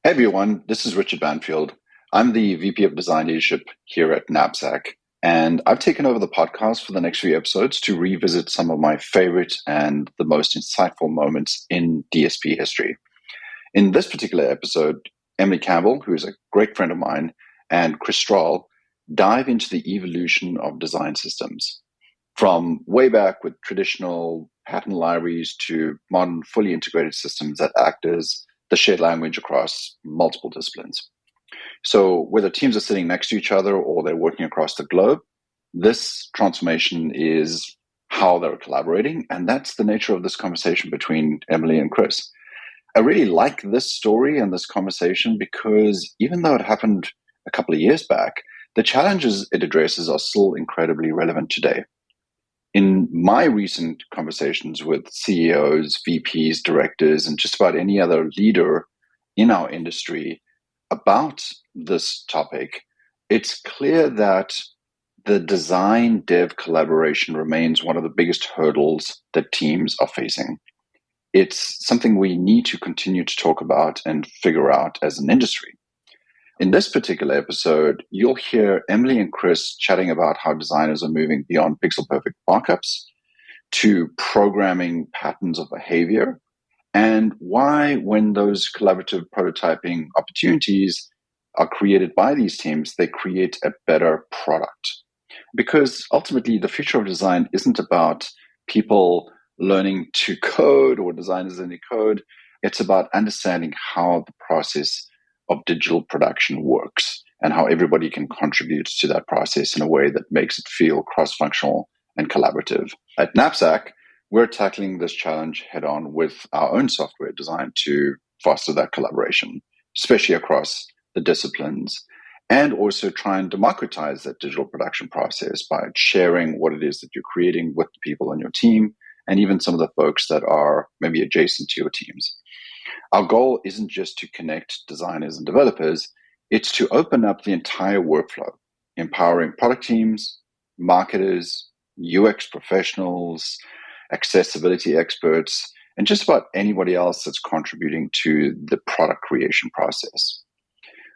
Hey everyone, this is Richard Banfield. I'm the VP of Design Leadership here at Knapsack, and I've taken over the podcast for the next few episodes to revisit some of my favorite and the most insightful moments in DSP history. In this particular episode, Emily Campbell, who is a great friend of mine, and Chris Strahl dive into the evolution of design systems. From way back with traditional pattern libraries to modern fully integrated systems that act as the shared language across multiple disciplines. So whether teams are sitting next to each other or they're working across the globe, this transformation is how they're collaborating. And that's the nature of this conversation between Emily and Chris. I really like this story and this conversation because even though it happened a couple of years back, the challenges it addresses are still incredibly relevant today. In my recent conversations with CEOs, VPs, directors, and just about any other leader in our industry about this topic, it's clear that the design dev collaboration remains one of the biggest hurdles that teams are facing. It's something we need to continue to talk about and figure out as an industry. In this particular episode, you'll hear Emily and Chris chatting about how designers are moving beyond pixel-perfect markups to programming patterns of behavior, and why, when those collaborative prototyping opportunities are created by these teams, they create a better product. Because ultimately, the future of design isn't about people learning to code or designers in the code. It's about understanding how the process of digital production works and how everybody can contribute to that process in a way that makes it feel cross-functional and collaborative. At Knapsack, we're tackling this challenge head-on with our own software design to foster that collaboration, especially across the disciplines, and also try and democratize that digital production process by sharing what it is that you're creating with the people on your team and even some of the folks that are maybe adjacent to your teams. Our goal isn't just to connect designers and developers, it's to open up the entire workflow, empowering product teams, marketers, UX professionals, accessibility experts, and just about anybody else that's contributing to the product creation process.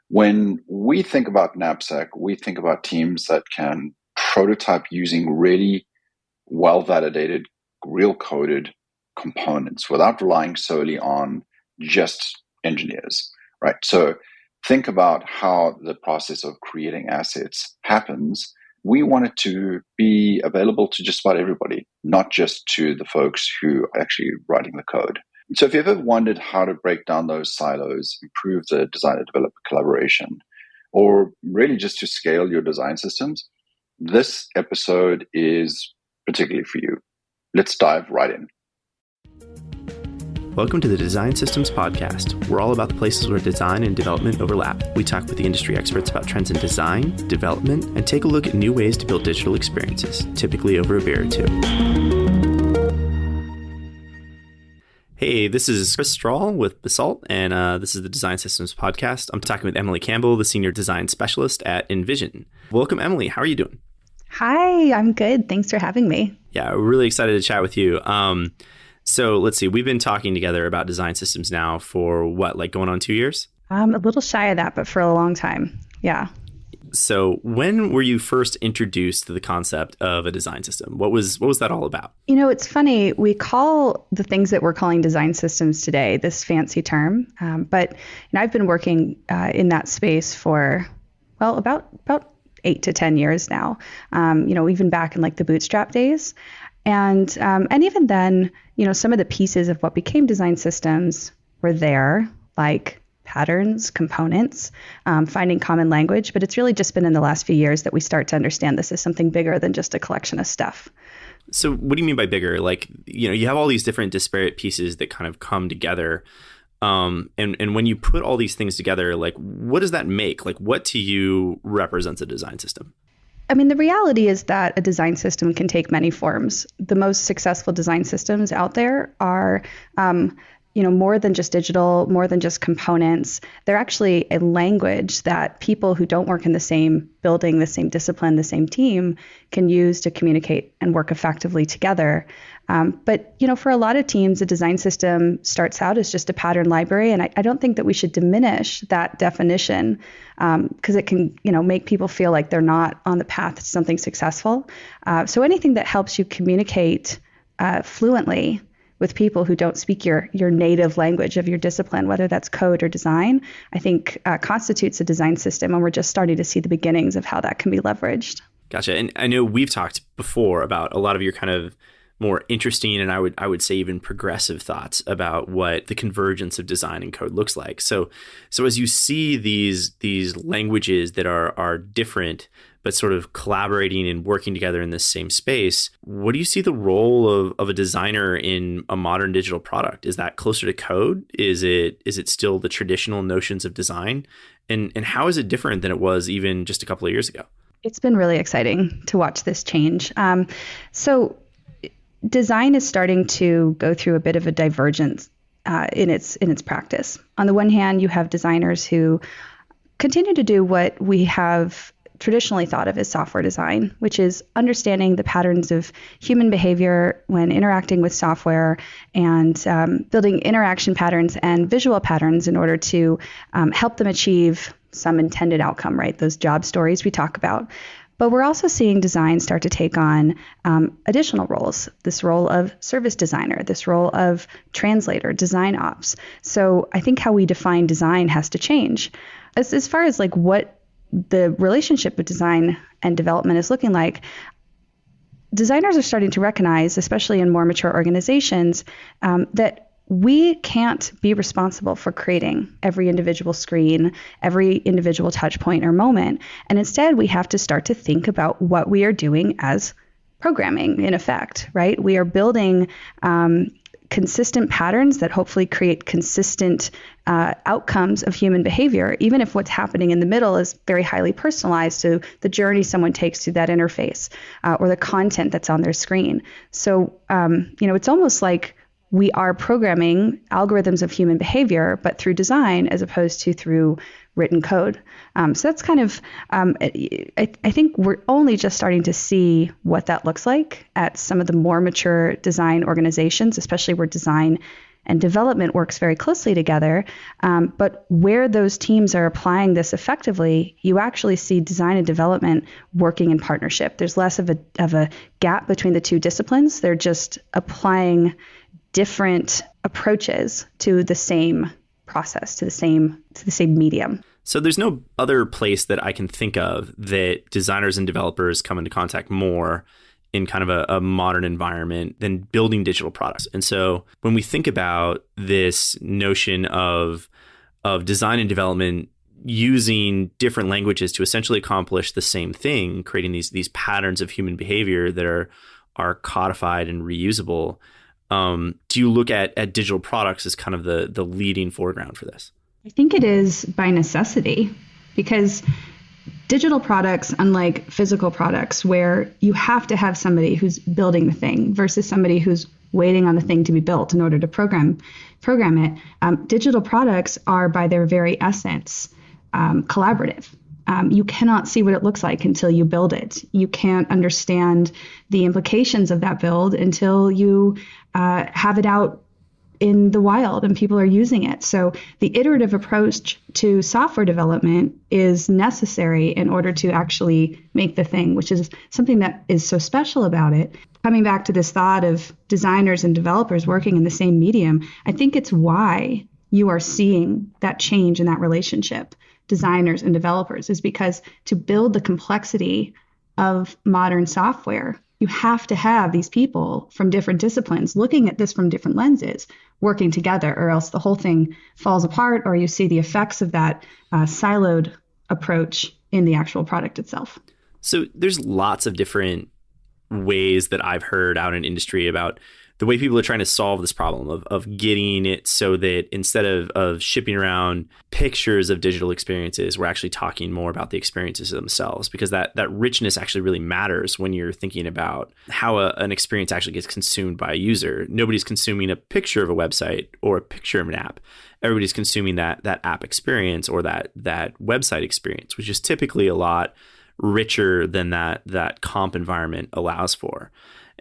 When we think about Knapsack, we think about teams that can prototype using really well-validated, real-coded components without relying solely on just engineers, right? So think about how the process of creating assets happens. We want it to be available to just about everybody, not just to the folks who are actually writing the code. So if you've ever wondered how to break down those silos, improve the designer-developer collaboration, or really just to scale your design systems, this episode is particularly for you. Let's dive right in. Welcome to the Design Systems Podcast. We're all about the places where design and development overlap. We talk with the industry experts about trends in design, development, and take a look at new ways to build digital experiences, typically over a beer or two. Hey, this is Chris Strahl with Basalt, and this is the Design Systems Podcast. I'm talking with Emily Campbell, the Senior Design Specialist at Envision. Welcome, Emily. How are you doing? Hi, I'm good. Thanks for having me. Yeah, we're really excited to chat with you. So let's see, we've been talking together about design systems now for what, like going on 2 years? A little shy of that, but for a long time. Yeah. So when were you first introduced to the concept of a design system? What was that all about? You know, it's funny. We call the things that we're calling design systems today this fancy term. But I've been working in that space for, well, about 8 to 10 years now, even back in like the bootstrap days. And even then, some of the pieces of what became design systems were there, like patterns, components, finding common language. But it's really just been in the last few years that we start to understand this is something bigger than just a collection of stuff. So what do you mean by bigger? Like, you have all these different disparate pieces that kind of come together. And when you put all these things together, like, what does that make? Like, what to you represents a design system? I mean, the reality is that a design system can take many forms. The most successful design systems out there are more than just digital, more than just components. They're actually a language that people who don't work in the same building, the same discipline, the same team can use to communicate and work effectively together. But for a lot of teams, a design system starts out as just a pattern library. And I don't think that we should diminish that definition because it can, make people feel like they're not on the path to something successful. So anything that helps you communicate fluently with people who don't speak your native language of your discipline, whether that's code or design, I think constitutes a design system. And we're just starting to see the beginnings of how that can be leveraged. Gotcha. And I know we've talked before about a lot of your kind of more interesting and I would say even progressive thoughts about what the convergence of design and code looks like. So as you see these languages that are different but sort of collaborating and working together in this same space, what do you see the role of a designer in a modern digital product? Is that closer to code? Is it still the traditional notions of design? And how is it different than it was even just a couple of years ago? It's been really exciting to watch this change. So design is starting to go through a bit of a divergence in its practice. On the one hand, you have designers who continue to do what we have traditionally thought of as software design, which is understanding the patterns of human behavior when interacting with software and building interaction patterns and visual patterns in order to help them achieve some intended outcome, right? Those job stories we talk about. But we're also seeing design start to take on additional roles, this role of service designer, this role of translator, design ops. So I think how we define design has to change. As far as like what the relationship of design and development is looking like, designers are starting to recognize, especially in more mature organizations, that we can't be responsible for creating every individual screen, every individual touch point or moment. And instead, we have to start to think about what we are doing as programming, in effect, right? We are building consistent patterns that hopefully create consistent outcomes of human behavior, even if what's happening in the middle is very highly personalized to the journey someone takes through that interface or the content that's on their screen. So, it's almost like we are programming algorithms of human behavior, but through design as opposed to through written code. So that's kind of, I think we're only just starting to see what that looks like at some of the more mature design organizations, especially where design and development works very closely together. But where those teams are applying this effectively, you actually see design and development working in partnership. There's less of a gap between the two disciplines. They're just applying different approaches to the same process, to the same medium. So there's no other place that I can think of that designers and developers come into contact more in kind of a modern environment than building digital products. And so when we think about this notion of design and development using different languages to essentially accomplish the same thing, creating these patterns of human behavior that are codified and reusable, do you look at digital products as kind of the leading foreground for this? I think it is by necessity, because digital products, unlike physical products, where you have to have somebody who's building the thing versus somebody who's waiting on the thing to be built in order to program it, digital products are by their very essence collaborative. You cannot see what it looks like until you build it. You can't understand the implications of that build until you have it out in the wild and people are using it. So the iterative approach to software development is necessary in order to actually make the thing, which is something that is so special about it. Coming back to this thought of designers and developers working in the same medium, I think it's why you are seeing that change in that relationship, designers and developers, is because to build the complexity of modern software, you have to have these people from different disciplines looking at this from different lenses, working together, or else the whole thing falls apart, or you see the effects of that siloed approach in the actual product itself. So there's lots of different ways that I've heard out in industry about the way people are trying to solve this problem of getting it so that instead of shipping around pictures of digital experiences, we're actually talking more about the experiences themselves, because that richness actually really matters when you're thinking about how an experience actually gets consumed by a user. Nobody's consuming a picture of a website or a picture of an app. Everybody's consuming that app experience or that website experience, which is typically a lot richer than that comp environment allows for.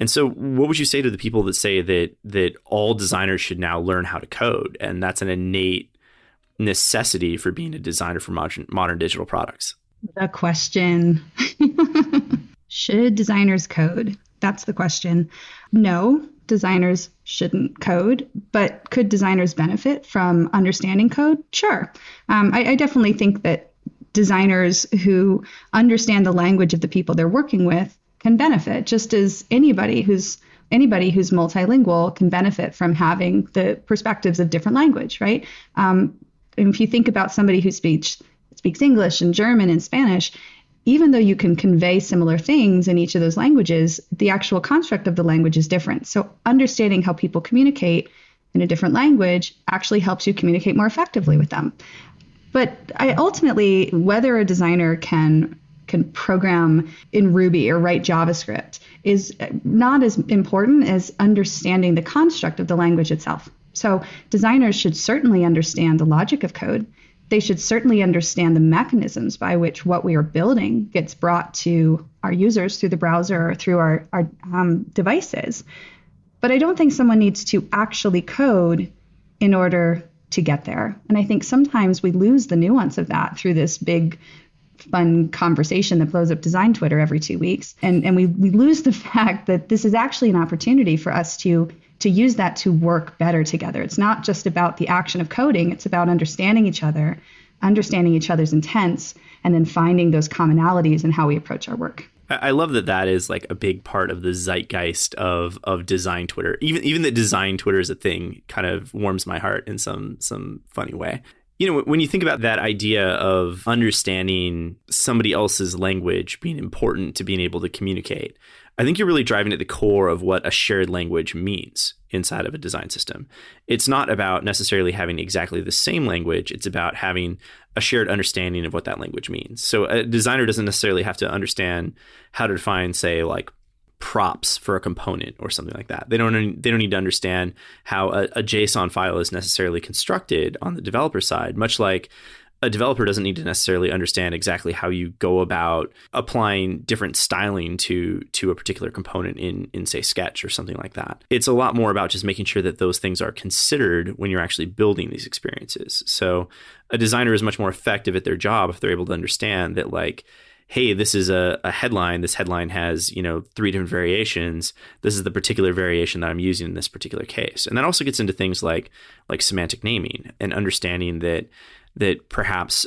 And so what would you say to the people that say that all designers should now learn how to code, and that's an innate necessity for being a designer for modern digital products? The question. Should designers code? That's the question. No, designers shouldn't code, but could designers benefit from understanding code? Sure. I definitely think that designers who understand the language of the people they're working with can benefit, just as anybody who's multilingual can benefit from having the perspectives of different language, right? And if you think about somebody who speaks English and German and Spanish, even though you can convey similar things in each of those languages, the actual construct of the language is different. So understanding how people communicate in a different language actually helps you communicate more effectively with them. But ultimately, whether a designer can program in Ruby or write JavaScript is not as important as understanding the construct of the language itself. So designers should certainly understand the logic of code. They should certainly understand the mechanisms by which what we are building gets brought to our users through the browser or through our devices. But I don't think someone needs to actually code in order to get there. And I think sometimes we lose the nuance of that through this big fun conversation that blows up design Twitter every 2 weeks. And we lose the fact that this is actually an opportunity for us to use that to work better together. It's not just about the action of coding. It's about understanding each other, understanding each other's intents, and then finding those commonalities in how we approach our work. I love that is like a big part of the zeitgeist of design Twitter. Even that design Twitter is a thing kind of warms my heart in some funny way. You know, when you think about that idea of understanding somebody else's language being important to being able to communicate, I think you're really driving at the core of what a shared language means inside of a design system. It's not about necessarily having exactly the same language. It's about having a shared understanding of what that language means. So a designer doesn't necessarily have to understand how to define, say, like props for a component or something like that. They don't need to understand how a JSON file is necessarily constructed on the developer side, much like a developer doesn't need to necessarily understand exactly how you go about applying different styling to a particular component in say Sketch or something like that. It's a lot more about just making sure that those things are considered when you're actually building these experiences. So a designer is much more effective at their job if they're able to understand that, like, hey, this is a headline. This headline has, 3 different variations. This is the particular variation that I'm using in this particular case. And that also gets into things like semantic naming and understanding that perhaps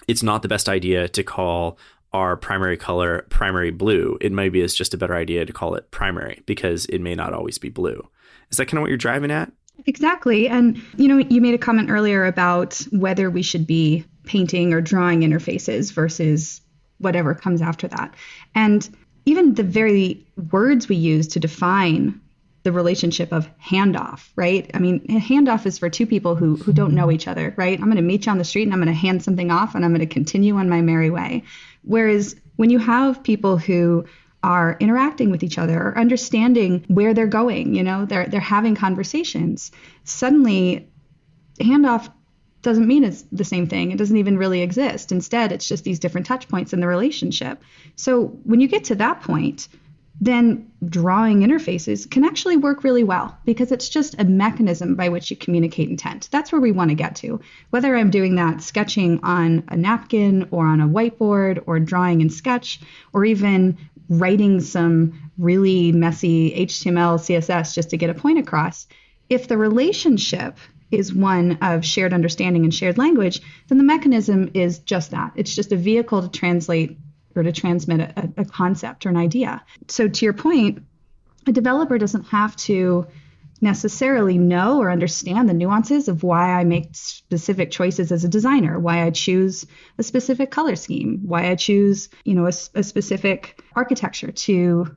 it's not the best idea to call our primary color primary blue. It maybe is just a better idea to call it primary because it may not always be blue. Is that kind of what you're driving at? Exactly. And, you made a comment earlier about whether we should be painting or drawing interfaces versus whatever comes after that. And even the very words we use to define the relationship of handoff, right? I mean, a handoff is for two people who don't know each other, right? I'm going to meet you on the street and I'm going to hand something off and I'm going to continue on my merry way. Whereas when you have people who are interacting with each other or understanding where they're going, they're having conversations, suddenly handoff doesn't mean it's the same thing. It doesn't even really exist. Instead, it's just these different touch points in the relationship. So when you get to that point, then drawing interfaces can actually work really well because it's just a mechanism by which you communicate intent. That's where we want to get to. Whether I'm doing that sketching on a napkin or on a whiteboard or drawing in Sketch or even writing some really messy HTML, CSS just to get a point across, if the relationship is one of shared understanding and shared language, then the mechanism is just that. It's just a vehicle to translate or to transmit a concept or an idea. So to your point, a developer doesn't have to necessarily know or understand the nuances of why I make specific choices as a designer, why I choose a specific color scheme, why I choose, a specific architecture to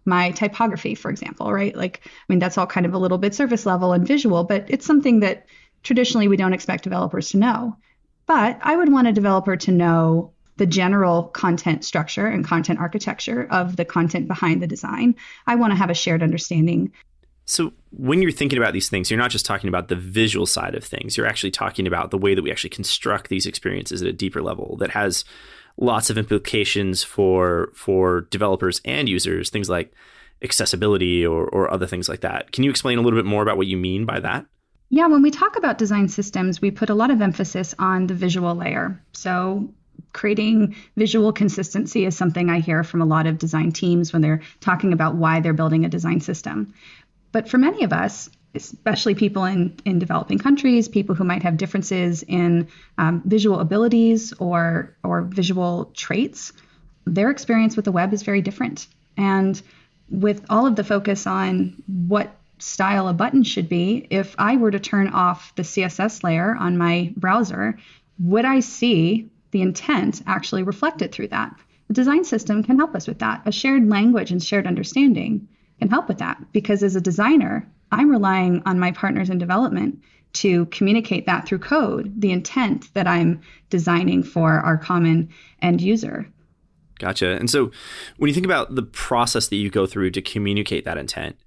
my typography, for example, right? Like, I mean, that's all kind of a little bit surface level and visual, but it's something that traditionally we don't expect developers to know. But I would want a developer to know the general content structure and content architecture of the content behind the design. I want to have a shared understanding. So when you're thinking about these things, you're not just talking about the visual side of things. You're actually talking about the way that we actually construct these experiences at a deeper level that has lots of implications for developers and users, things like accessibility or other things like that. Can you explain a little bit more about what you mean by that? Yeah, when we talk about design systems, we put a lot of emphasis on the visual layer. So creating visual consistency is something I hear from a lot of design teams when they're talking about why they're building a design system. But for many of us, especially people in developing countries, people who might have differences in visual abilities or visual traits, their experience with the web is very different. And with all of the focus on what style a button should be, if I were to turn off the CSS layer on my browser, would I see the intent actually reflected through that? The design system can help us with that. A shared language and shared understanding can help with that, because as a designer, I'm relying on my partners in development to communicate that through code, the intent that I'm designing for our common end user. Gotcha. And so when you think about the process that you go through to communicate that intent,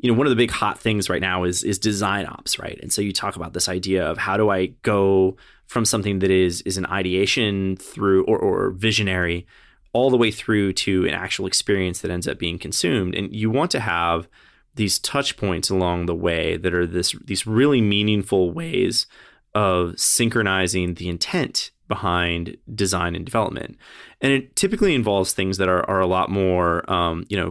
one of the big hot things right now is design ops, right? And so you talk about this idea of how do I go from something that is an ideation through or visionary all the way through to an actual experience that ends up being consumed. And you want to have these touch points along the way that are these really meaningful ways of synchronizing the intent behind design and development. And it typically involves things that are a lot more,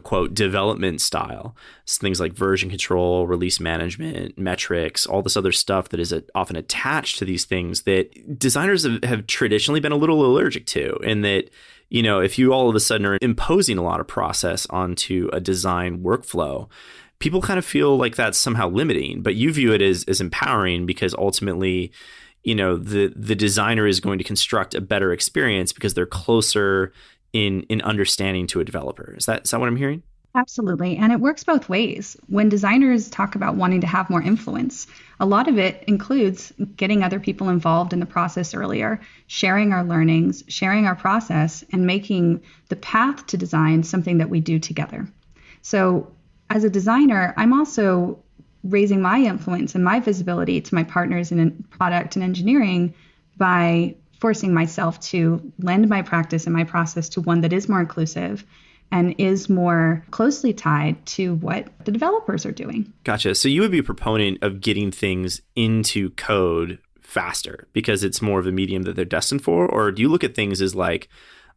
quote, development style. So things like version control, release management, metrics, all this other stuff that is often attached to these things that designers have traditionally been a little allergic to. And that, if you all of a sudden are imposing a lot of process onto a design workflow, people kind of feel like that's somehow limiting, but you view it as empowering, because ultimately, the designer is going to construct a better experience because they're closer in understanding to a developer. Is that what I'm hearing? Absolutely. And it works both ways. When designers talk about wanting to have more influence, a lot of it includes getting other people involved in the process earlier, sharing our learnings, sharing our process, and making the path to design something that we do together. So as a designer, I'm also raising my influence and my visibility to my partners in product and engineering by forcing myself to lend my practice and my process to one that is more inclusive and is more closely tied to what the developers are doing. Gotcha. So you would be a proponent of getting things into code faster because it's more of a medium that they're destined for? Or do you look at things as like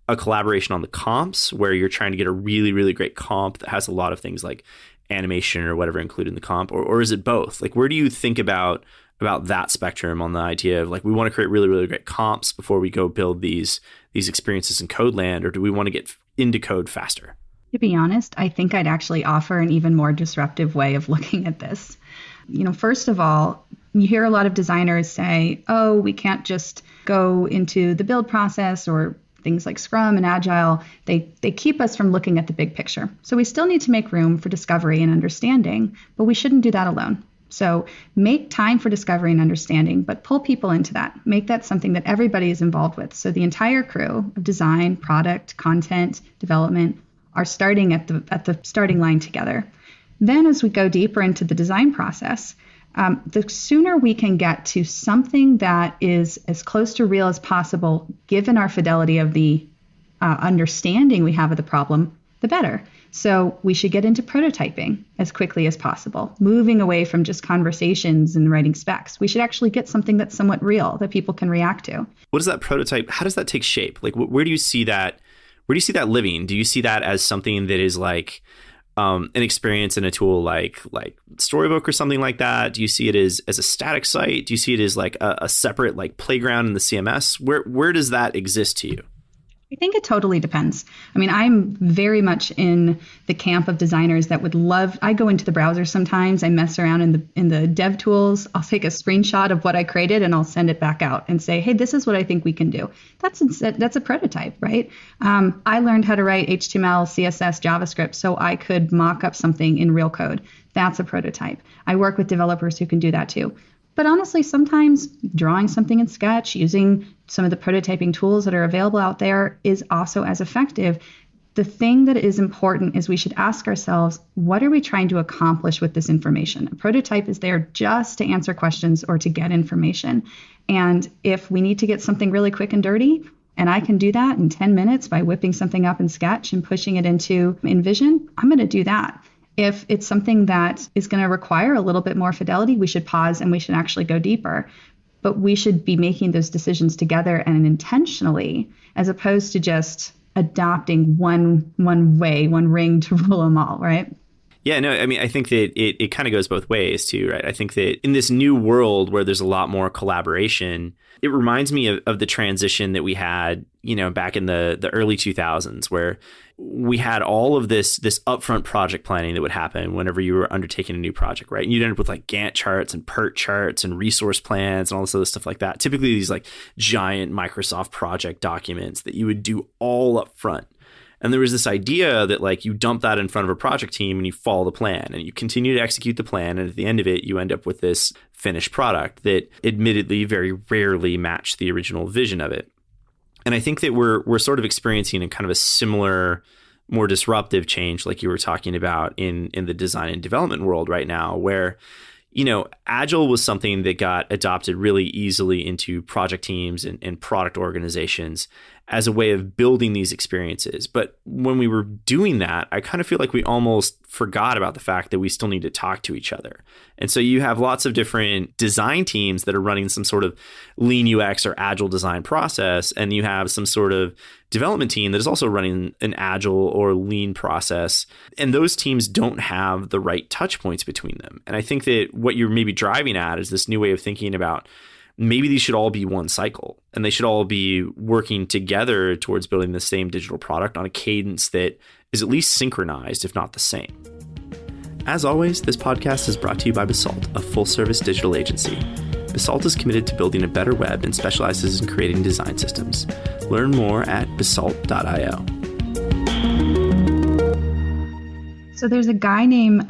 a collaboration on the comps where you're trying to get a really, really great comp that has a lot of things like animation or whatever included in the comp? Or is it both? Like, where do you think about that spectrum on the idea of like, we want to create really, really great comps before we go build these experiences in code land, or do we want to get into code faster? To be honest, I think I'd actually offer an even more disruptive way of looking at this. First of all, you hear a lot of designers say, oh, we can't just go into the build process, or things like Scrum and Agile. They keep us from looking at the big picture. So we still need to make room for discovery and understanding, but we shouldn't do that alone. So make time for discovery and understanding, but pull people into that. Make that something that everybody is involved with. So the entire crew of design, product, content, development are starting at the starting line together. Then as we go deeper into the design process, the sooner we can get to something that is as close to real as possible, given our fidelity of the understanding we have of the problem, the better. So we should get into prototyping as quickly as possible, moving away from just conversations and writing specs. We should actually get something that's somewhat real that people can react to. What is that prototype? How does that take shape? Like, where do you see that? Where do you see that living? Do you see that as something that is like an experience in a tool like Storybook or something like that? Do you see it as a static site? Do you see it as like a separate like playground in the CMS? Where does that exist to you? I think it totally depends. I mean, I'm very much in the camp of designers that would love, I go into the browser sometimes, I mess around in the dev tools, I'll take a screenshot of what I created and I'll send it back out and say, hey, this is what I think we can do. That's a prototype, right? I learned how to write HTML, CSS, JavaScript so I could mock up something in real code. That's a prototype. I work with developers who can do that too. But honestly, sometimes drawing something in Sketch, using some of the prototyping tools that are available out there is also as effective. The thing that is important is we should ask ourselves, what are we trying to accomplish with this information? A prototype is there just to answer questions or to get information. And if we need to get something really quick and dirty, and I can do that in 10 minutes by whipping something up in Sketch and pushing it into InVision, I'm going to do that. If it's something that is going to require a little bit more fidelity, we should pause and we should actually go deeper. But we should be making those decisions together and intentionally, as opposed to just adopting one way, one ring to rule them all, right? Yeah, no, I mean, I think that it kind of goes both ways too, right? I think that in this new world where there's a lot more collaboration, it reminds me of the transition that we had, back in the early 2000s, where we had all of this upfront project planning that would happen whenever you were undertaking a new project, right? And you'd end up with like Gantt charts and PERT charts and resource plans and all this other stuff like that. Typically these like giant Microsoft project documents that you would do all up front. And there was this idea that like you dump that in front of a project team and you follow the plan and you continue to execute the plan. And at the end of it, you end up with this finished product that admittedly very rarely matched the original vision of it. And I think that we're sort of experiencing a kind of a similar, more disruptive change like you were talking about in the design and development world right now, where Agile was something that got adopted really easily into project teams and product organizations as a way of building these experiences. But when we were doing that, I kind of feel like we almost forgot about the fact that we still need to talk to each other. And so you have lots of different design teams that are running some sort of lean UX or agile design process. And you have some sort of development team that is also running an agile or lean process. And those teams don't have the right touch points between them. And I think that what you're maybe driving at is this new way of thinking about maybe these should all be one cycle and they should all be working together towards building the same digital product on a cadence that is at least synchronized, if not the same. As always, this podcast is brought to you by Basalt, a full-service digital agency. Basalt is committed to building a better web and specializes in creating design systems. Learn more at basalt.io. So there's a guy named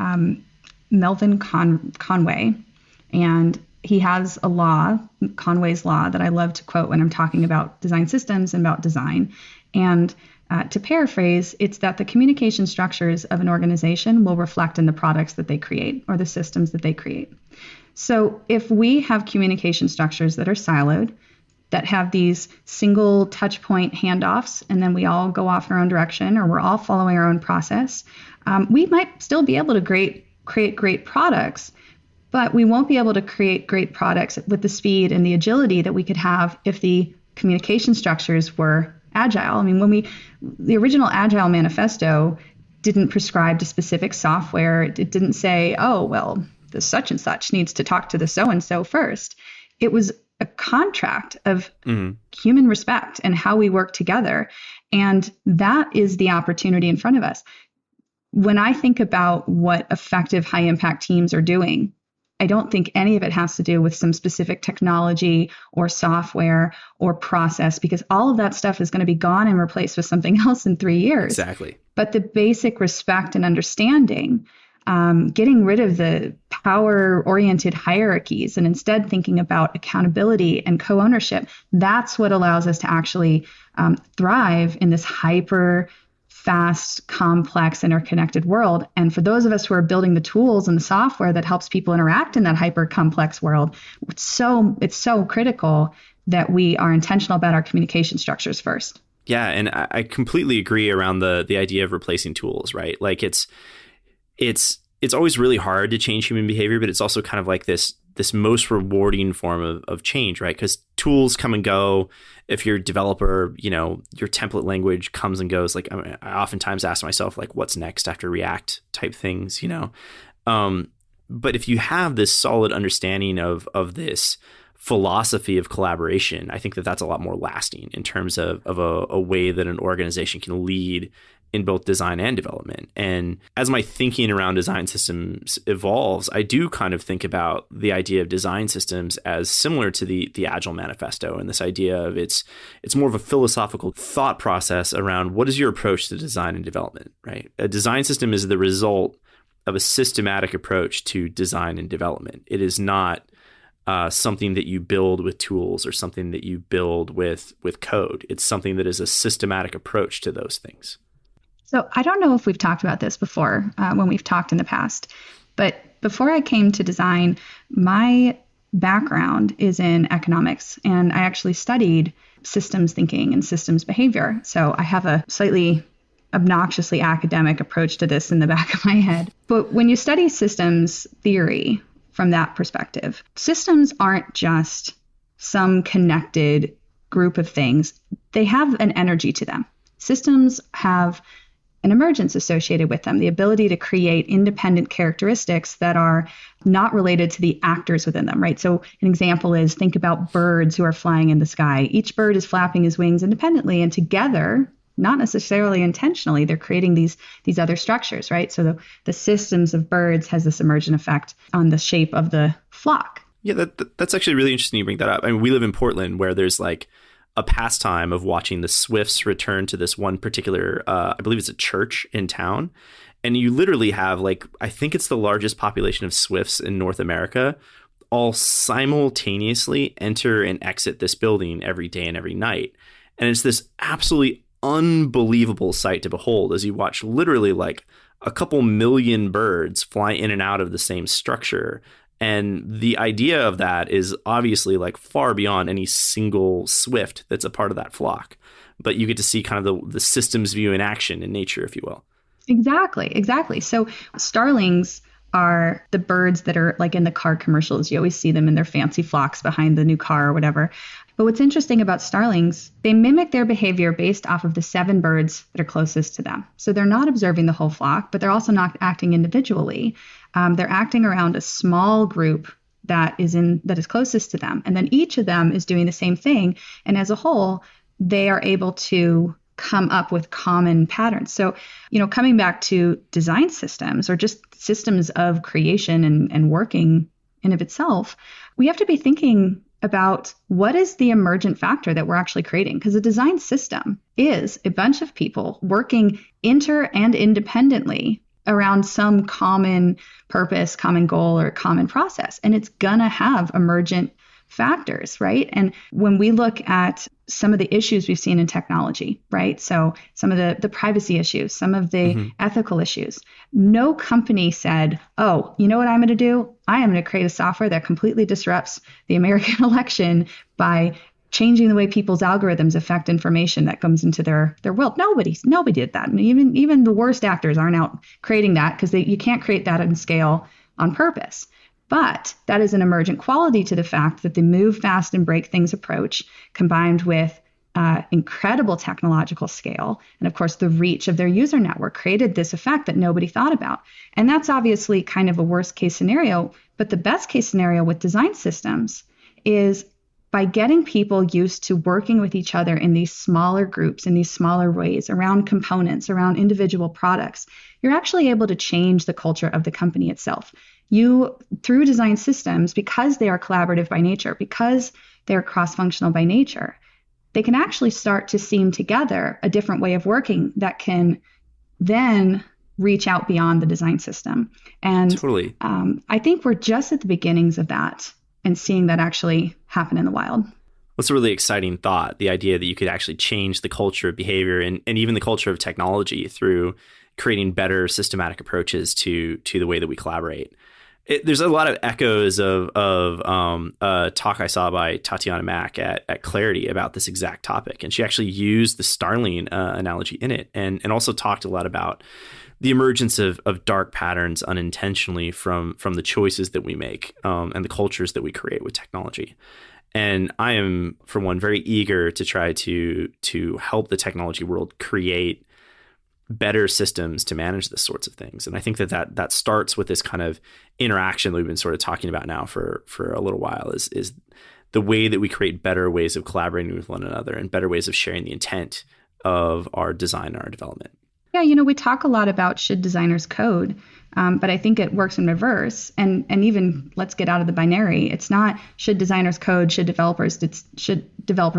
Melvin Conway, and he has a law, Conway's law, that I love to quote when I'm talking about design systems and about design. And to paraphrase, it's that the communication structures of an organization will reflect in the products that they create or the systems that they create. So if we have communication structures that are siloed, that have these single touch point handoffs, and then we all go off in our own direction, or we're all following our own process, we might still be able to create great products, but we won't be able to create great products with the speed and the agility that we could have if the communication structures were agile. I mean, the original Agile Manifesto didn't prescribe to specific software. It didn't say, oh, well, the such and such needs to talk to the so-and-so first. It was a contract of human respect and how we work together. And that is the opportunity in front of us. When I think about what effective high impact teams are doing, I don't think any of it has to do with some specific technology or software or process, because all of that stuff is going to be gone and replaced with something else in 3 years. Exactly. But the basic respect and understanding, getting rid of the power-oriented hierarchies and instead thinking about accountability and co-ownership, that's what allows us to actually thrive in this hyper fast, complex, interconnected world. And for those of us who are building the tools and the software that helps people interact in that hyper complex world, it's so critical that we are intentional about our communication structures first. Yeah, and I completely agree around the idea of replacing tools, right? Like it's always really hard to change human behavior, but it's also kind of like this most rewarding form of change, right? Because tools come and go. If you're a developer, your template language comes and goes. Like I oftentimes ask myself, like, what's next after React type things, But if you have this solid understanding of this philosophy of collaboration, I think that that's a lot more lasting in terms of a way that an organization can lead in both design and development. And as my thinking around design systems evolves, I do kind of think about the idea of design systems as similar to the Agile Manifesto, and this idea of it's more of a philosophical thought process around what is your approach to design and development, right? A design system is the result of a systematic approach to design and development. It is not something that you build with tools or something that you build with code. It's something that is a systematic approach to those things. So I don't know if we've talked about this before when we've talked in the past, but before I came to design, my background is in economics, and I actually studied systems thinking and systems behavior. So I have a slightly obnoxiously academic approach to this in the back of my head. But when you study systems theory from that perspective, systems aren't just some connected group of things. They have an energy to them. Systems have an emergence associated with them, the ability to create independent characteristics that are not related to the actors within them, right? So an example is, think about birds who are flying in the sky. Each bird is flapping his wings independently, and together, not necessarily intentionally, they're creating these other structures, right? So the systems of birds has this emergent effect on the shape of the flock. Yeah, that's actually really interesting you bring that up. I mean, we live in Portland, where there's like a pastime of watching the Swifts return to this one particular, I believe it's a church in town. And you literally have like, I think it's the largest population of Swifts in North America, all simultaneously enter and exit this building every day and every night. And it's this absolutely unbelievable sight to behold as you watch literally like a couple million birds fly in and out of the same structure. And the idea of that is obviously like far beyond any single Swift that's a part of that flock. But you get to see kind of the systems view in action in nature, if you will. Exactly. So starlings are the birds that are like in the car commercials. You always see them in their fancy flocks behind the new car or whatever. But what's interesting about starlings, they mimic their behavior based off of the 7 birds that are closest to them. So they're not observing the whole flock, but they're also not acting individually. They're acting around a small group that is closest to them. And then each of them is doing the same thing. And as a whole, they are able to come up with common patterns. So, coming back to design systems or just systems of creation and working in of itself, we have to be thinking about what is the emergent factor that we're actually creating. Because a design system is a bunch of people working inter and independently around some common purpose, common goal, or common process. And it's gonna have emergent factors, right? And when we look at some of the issues we've seen in technology, right? So some of the privacy issues, some of the ethical issues, no company said, oh, you know what I'm going to do? I am going to create a software that completely disrupts the American election by changing the way people's algorithms affect information that comes into their world. Nobody did that. And even the worst actors aren't out creating that, because you can't create that on scale on purpose. But that is an emergent quality to the fact that the move fast and break things approach, combined with incredible technological scale, and of course the reach of their user network, created this effect that nobody thought about. And that's obviously kind of a worst case scenario. But the best case scenario with design systems is by getting people used to working with each other in these smaller groups, in these smaller ways, around components, around individual products, you're actually able to change the culture of the company itself. You, through design systems, because they are collaborative by nature, because they're cross-functional by nature, they can actually start to seam together a different way of working that can then reach out beyond the design system. And totally. I think we're just at the beginnings of that and seeing that actually happen in the wild. That's a really exciting thought, the idea that you could actually change the culture of behavior and even the culture of technology through creating better systematic approaches to the way that we collaborate. There's a lot of echoes of a talk I saw by Tatiana Mack at Clarity about this exact topic. And she actually used the starling analogy in it and also talked a lot about the emergence of dark patterns unintentionally from the choices that we make and the cultures that we create with technology. And I am, for one, very eager to try to help the technology world create better systems to manage this sorts of things. And I think that starts with this kind of interaction that we've been sort of talking about now for a little while is the way that we create better ways of collaborating with one another and better ways of sharing the intent of our design and our development. Yeah, we talk a lot about should designers code, but I think it works in reverse. And even let's get out of the binary. It's not should designers code, should developers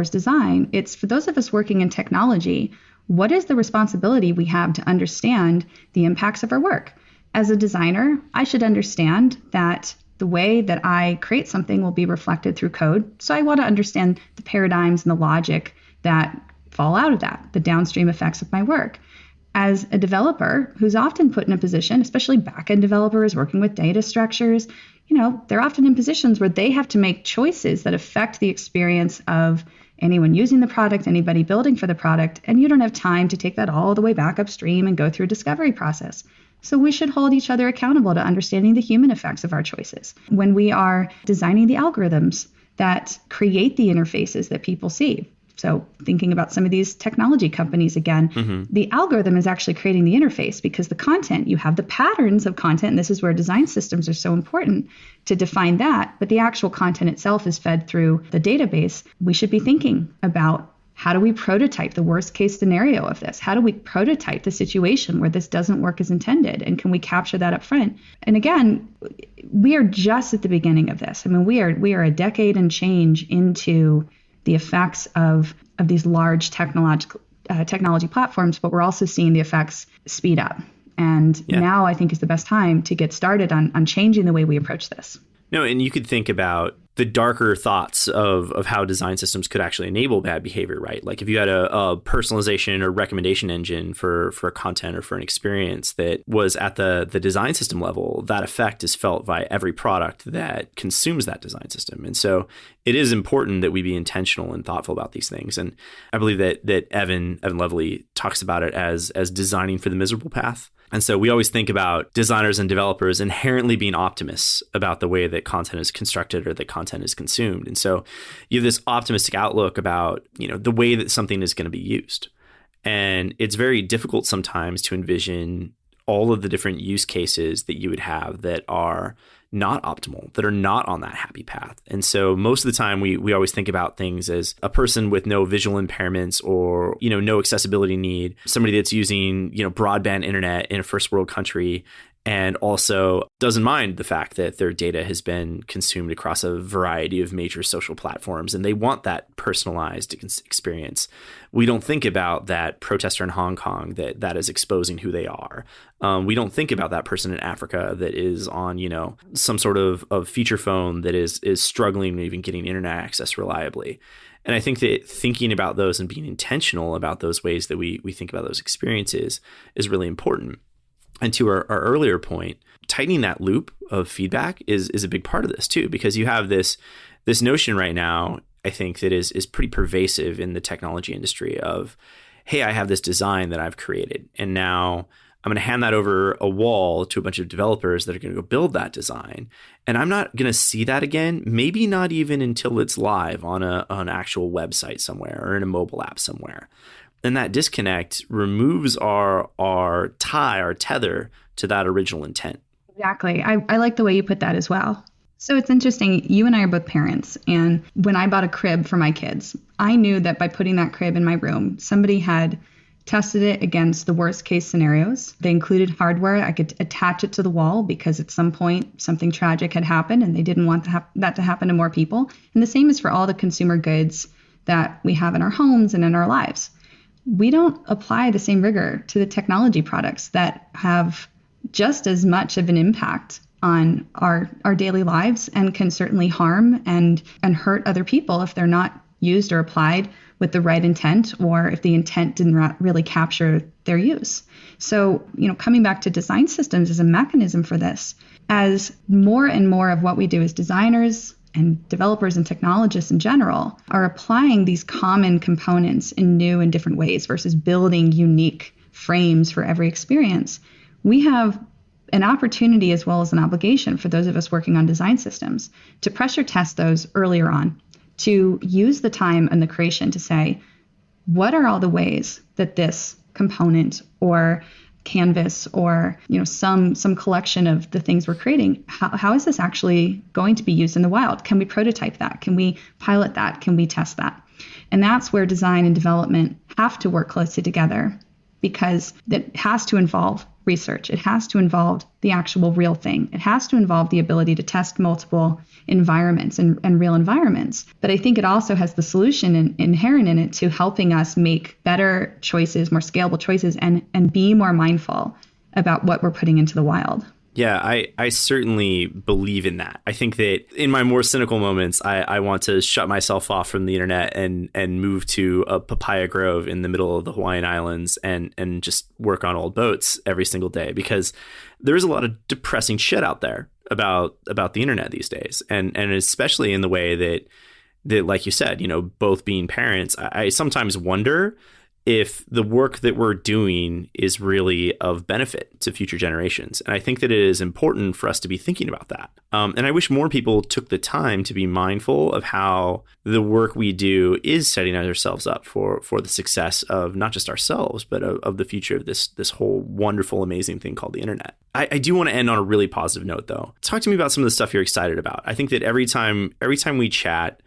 design. It's for those of us working in technology, what is the responsibility we have to understand the impacts of our work? As a designer, I should understand that the way that I create something will be reflected through code. So I want to understand the paradigms and the logic that fall out of that, the downstream effects of my work. As a developer who's often put in a position, especially back-end developers working with data structures, they're often in positions where they have to make choices that affect the experience of anyone using the product, anybody building for the product, and you don't have time to take that all the way back upstream and go through a discovery process. So we should hold each other accountable to understanding the human effects of our choices when we are designing the algorithms that create the interfaces that people see. So thinking about some of these technology companies again, the algorithm is actually creating the interface because the content, you have the patterns of content, and this is where design systems are so important to define that, but the actual content itself is fed through the database. We should be thinking about how do we prototype the worst case scenario of this? How do we prototype the situation where this doesn't work as intended? And can we capture that up front? And again, we are just at the beginning of this. I mean, we are a decade and change into the effects of these large technology platforms, but we're also seeing the effects speed up. And now I think is the best time to get started on changing the way we approach this. No, and you could think about the darker thoughts of how design systems could actually enable bad behavior, right? Like if you had a personalization or recommendation engine for content or for an experience that was at the design system level, that effect is felt by every product that consumes that design system. And so it is important that we be intentional and thoughtful about these things. And I believe that Evan Lovely talks about it as designing for the miserable path. And so we always think about designers and developers inherently being optimists about the way that content is constructed or that content is consumed. And so you have this optimistic outlook about, the way that something is going to be used. And it's very difficult sometimes to envision all of the different use cases that you would have that are not optimal, that are not on that happy path. And so most of the time we always think about things as a person with no visual impairments or, no accessibility need, somebody that's using, broadband internet in a first world country and also doesn't mind the fact that their data has been consumed across a variety of major social platforms and they want that personalized experience. We don't think about that protester in Hong Kong that is exposing who they are. We don't think about that person in Africa that is on, some sort of feature phone that is struggling with even getting internet access reliably. And I think that thinking about those and being intentional about those ways that we think about those experiences is really important. And to our earlier point, tightening that loop of feedback is a big part of this too, because you have this notion right now, I think that is pretty pervasive in the technology industry of, hey, I have this design that I've created, and now I'm going to hand that over a wall to a bunch of developers that are going to go build that design. And I'm not going to see that again, maybe not even until it's live on an actual website somewhere or in a mobile app somewhere. And that disconnect removes our tether to that original intent. Exactly. I like the way you put that as well. So it's interesting. You and I are both parents. And when I bought a crib for my kids, I knew that by putting that crib in my room, somebody had tested it against the worst case scenarios. They included hardware. I could attach it to the wall because at some point something tragic had happened and they didn't want that to happen to more people. And the same is for all the consumer goods that we have in our homes and in our lives. We don't apply the same rigor to the technology products that have just as much of an impact on our daily lives and can certainly harm and hurt other people if they're not used or applied with the right intent, or if the intent didn't really capture their use. So, coming back to design systems as a mechanism for this, as more and more of what we do as designers and developers and technologists in general are applying these common components in new and different ways versus building unique frames for every experience, we have an opportunity as well as an obligation for those of us working on design systems to pressure test those earlier on, to use the time and the creation to say, what are all the ways that this component or canvas or some collection of the things we're creating, how is this actually going to be used in the wild? Can we prototype that? Can we pilot that? Can we test that? And that's where design and development have to work closely together, because it has to involve research. It has to involve the actual real thing. It has to involve the ability to test multiple environments and real environments. But I think it also has the solution inherent in it to helping us make better choices, more scalable choices, and be more mindful about what we're putting into the wild. Yeah, I certainly believe in that. I think that in my more cynical moments, I want to shut myself off from the internet and move to a papaya grove in the middle of the Hawaiian Islands and just work on old boats every single day, because there's a lot of depressing shit out there about the internet these days. And especially in the way that, like you said, both being parents, I sometimes wonder if the work that we're doing is really of benefit to future generations. And I think that it is important for us to be thinking about that. And I wish more people took the time to be mindful of how the work we do is setting ourselves up for the success of not just ourselves, but of the future of this whole wonderful, amazing thing called the internet. I do want to end on a really positive note, though. Talk to me about some of the stuff you're excited about. I think that every time we chat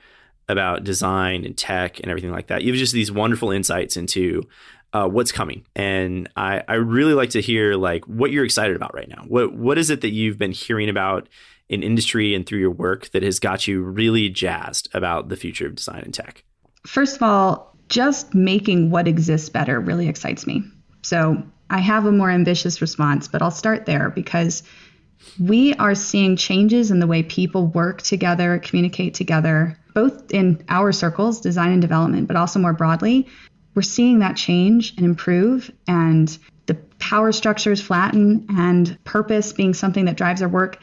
about design and tech and everything like that, you have just these wonderful insights into what's coming. And I really like to hear like what you're excited about right now. What is it that you've been hearing about in industry and through your work that has got you really jazzed about the future of design and tech? First of all, just making what exists better really excites me. So I have a more ambitious response, but I'll start there, because we are seeing changes in the way people work together, communicate together, both in our circles, design and development, but also more broadly. We're seeing that change and improve, and the power structures flatten, and purpose being something that drives our work.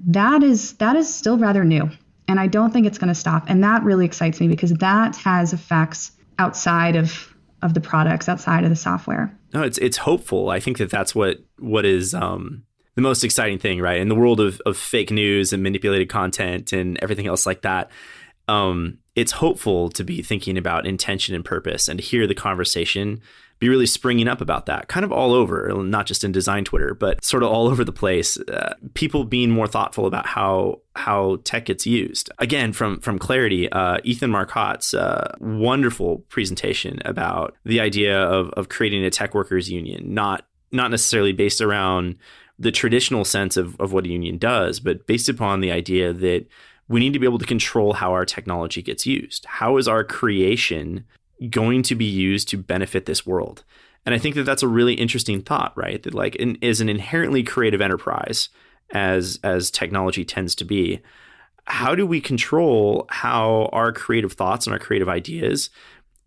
That is still rather new, and I don't think it's going to stop. And that really excites me, because that has effects outside of the products, outside of the software. No, it's hopeful. I think that's what is the most exciting thing, right? In the world of fake news and manipulated content and everything else like that, it's hopeful to be thinking about intention and purpose, and to hear the conversation be really springing up about that, kind of all over, not just in design Twitter, but sort of all over the place. People being more thoughtful about how tech gets used. Again, from Clarity, Ethan Marcotte's wonderful presentation about the idea of creating a tech workers union, not necessarily based around the traditional sense of what a union does, but based upon the idea that we need to be able to control how our technology gets used. How is our creation going to be used to benefit this world? And I think that that's a really interesting thought, right? That like is an inherently creative enterprise, as technology tends to be. How do we control how our creative thoughts and our creative ideas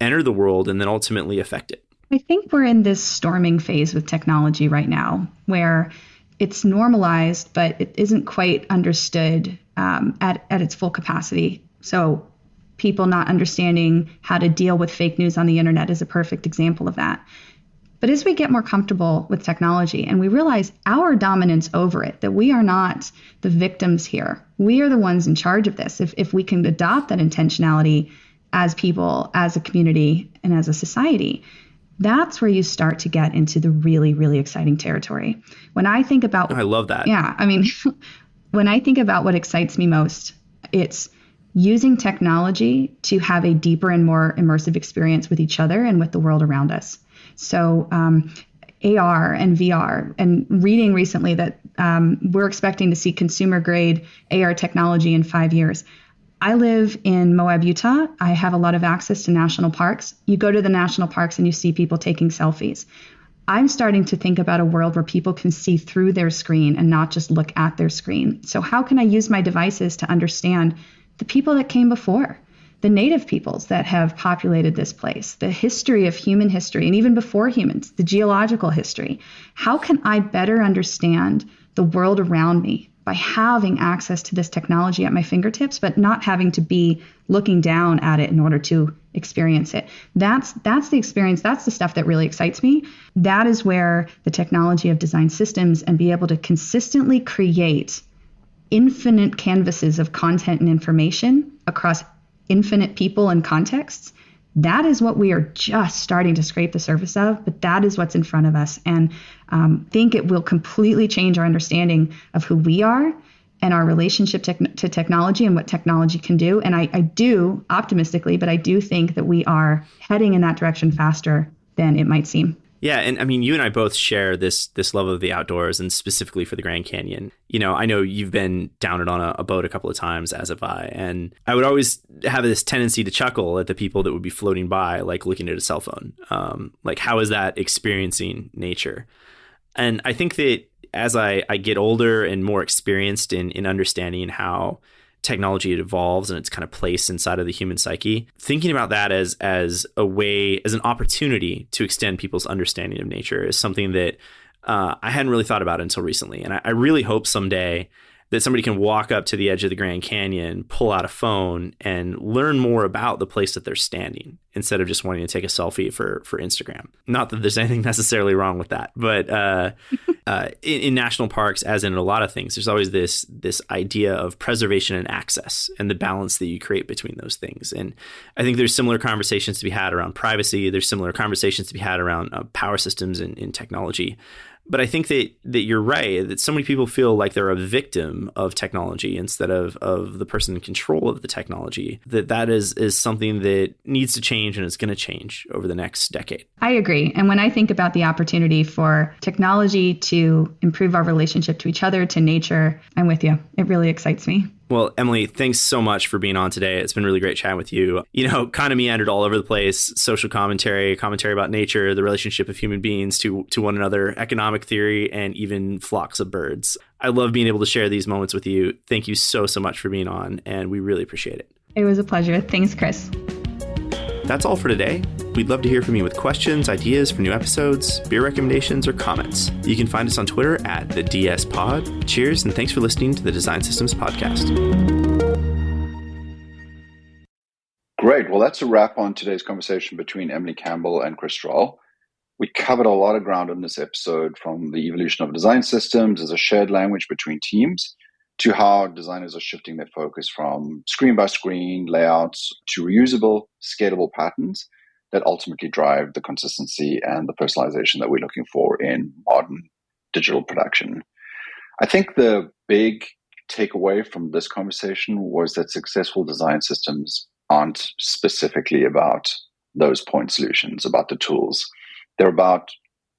enter the world and then ultimately affect it? I think we're in this storming phase with technology right now, where it's normalized, but it isn't quite understood at its full capacity. So people not understanding how to deal with fake news on the internet is a perfect example of that. But as we get more comfortable with technology and we realize our dominance over it, that we are not the victims here, we are the ones in charge of this. If we can adopt that intentionality as people, as a community, and as a society, that's where you start to get into the really, really exciting territory. When I think about... I love that. Yeah. I mean, when I think about what excites me most, it's using technology to have a deeper and more immersive experience with each other and with the world around us. So AR and VR, and reading recently that we're expecting to see consumer grade AR technology in 5 years. I live in Moab, Utah. I have a lot of access to national parks. You go to the national parks and you see people taking selfies. I'm starting to think about a world where people can see through their screen and not just look at their screen. So how can I use my devices to understand the people that came before, the native peoples that have populated this place, the history of human history, and even before humans, the geological history? How can I better understand the world around me by having access to this technology at my fingertips, but not having to be looking down at it in order to experience it? That's the experience. That's the stuff that really excites me. That is where the technology of design systems and be able to consistently create infinite canvases of content and information across infinite people and contexts, that is what we are just starting to scrape the surface of, but that is what's in front of us. And think it will completely change our understanding of who we are and our relationship to technology and what technology can do. And I do, optimistically, but I do think that we are heading in that direction faster than it might seem. Yeah, and I mean, you and I both share this love of the outdoors, and specifically for the Grand Canyon. You know, I know you've been down it on a boat a couple of times, as have I, and I would always have this tendency to chuckle at the people that would be floating by, like looking at a cell phone. Like, how is that experiencing nature? And I think that as I get older and more experienced in understanding how technology evolves and its kind of place inside of the human psyche, thinking about that as an opportunity to extend people's understanding of nature is something that I hadn't really thought about until recently. And I really hope someday that somebody can walk up to the edge of the Grand Canyon, pull out a phone, and learn more about the place that they're standing instead of just wanting to take a selfie for Instagram. Not that there's anything necessarily wrong with that, but in national parks, as in a lot of things, there's always this idea of preservation and access and the balance that you create between those things. And I think there's similar conversations to be had around privacy. There's similar conversations to be had around power systems in technology. But I think that you're right, that so many people feel like they're a victim of technology instead of the person in control of the technology, that is something that needs to change, and it's going to change over the next decade. I agree. And when I think about the opportunity for technology to improve our relationship to each other, to nature, I'm with you. It really excites me. Well, Emily, thanks so much for being on today. It's been really great chatting with you. You know, kind of meandered all over the place, social commentary about nature, the relationship of human beings to one another, economic theory, and even flocks of birds. I love being able to share these moments with you. Thank you so much for being on, and we really appreciate it. It was a pleasure. Thanks, Chris. That's all for today. We'd love to hear from you with questions, ideas for new episodes, beer recommendations, or comments. You can find us on Twitter at the DS Pod. Cheers, and thanks for listening to the Design Systems Podcast. Great. Well, that's a wrap on today's conversation between Emily Campbell and Chris Strahl. We covered a lot of ground in this episode, from the evolution of design systems as a shared language between teams to how designers are shifting their focus from screen-by-screen layouts to reusable, scalable patterns that ultimately drive the consistency and the personalization that we're looking for in modern digital production. I think the big takeaway from this conversation was that successful design systems aren't specifically about those point solutions, about the tools. They're about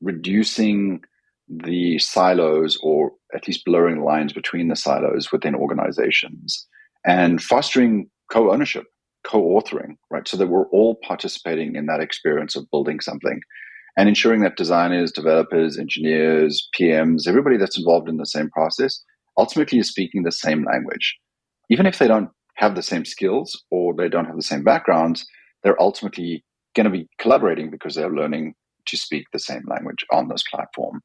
reducing the silos, or at least blurring lines between the silos within organizations, and fostering co-ownership, co-authoring, right? So that we're all participating in that experience of building something, and ensuring that designers, developers, engineers, PMs, everybody that's involved in the same process ultimately is speaking the same language. Even if they don't have the same skills or they don't have the same backgrounds, they're ultimately going to be collaborating because they're learning to speak the same language on this platform.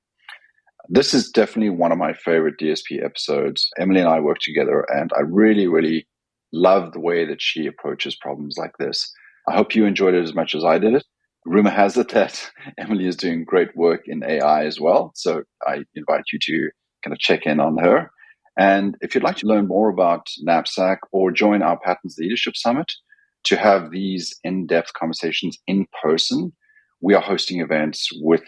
This is definitely one of my favorite DSP episodes. Emily and I work together, and I really, really love the way that she approaches problems like this. I hope you enjoyed it as much as I did it. Rumor has it that Emily is doing great work in AI as well, so I invite you to kind of check in on her. And if you'd like to learn more about Knapsack or join our Patterns Leadership Summit to have these in-depth conversations in person, we are hosting events with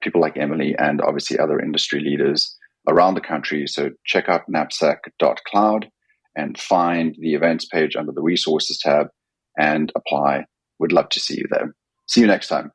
people like Emily and obviously other industry leaders around the country. So check out knapsack.cloud and find the events page under the resources tab and apply. We'd love to see you there. See you next time.